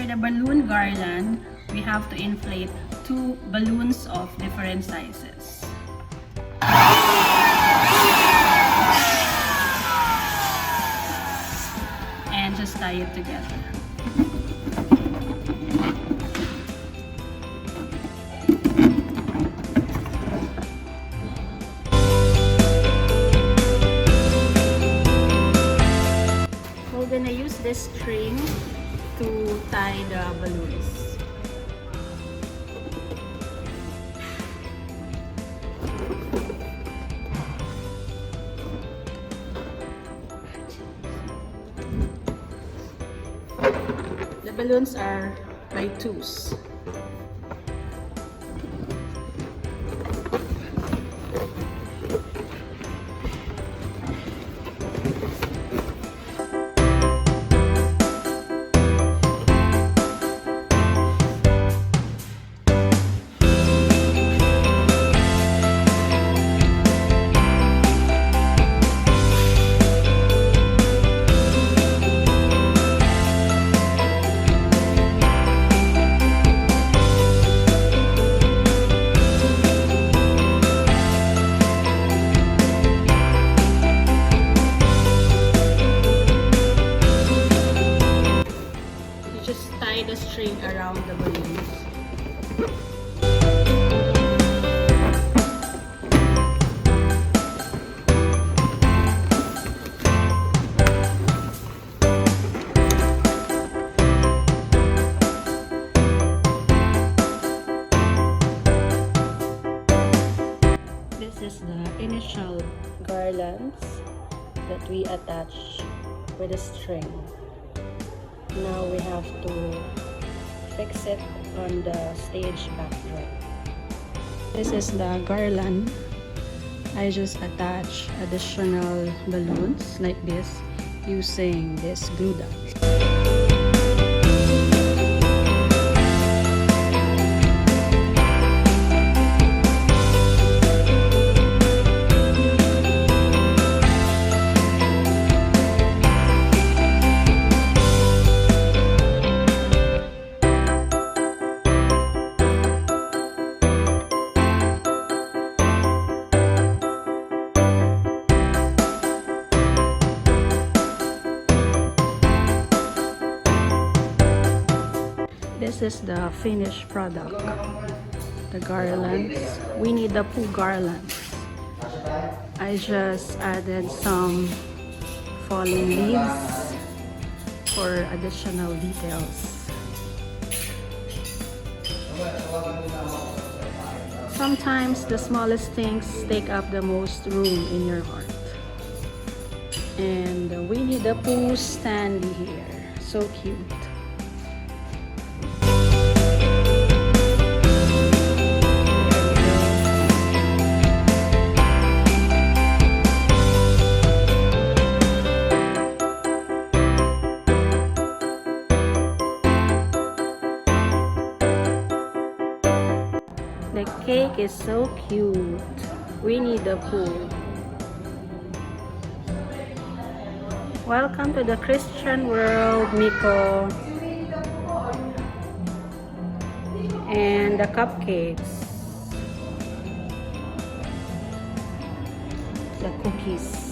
for the balloon garland, we have to inflate 2 balloons of different sizes. And just tie it together. We're gonna use this string to tie the balloons. The balloons are by twos. Tie the string around the balloons. This is the initial garlands that we attach with a string. Now we have to fix it on the stage backdrop. This is the garland. I just attach additional balloons like this using this glue dot. This is the finished product. The garlands. Winnie the Pooh garlands. I just added some falling leaves for additional details. Sometimes the smallest things take up the most room in your heart. And the Winnie the Pooh standee here. So cute. The cake is so cute. Winnie the Pooh. Welcome to the Christian world, Miko. And the cupcakes. The cookies.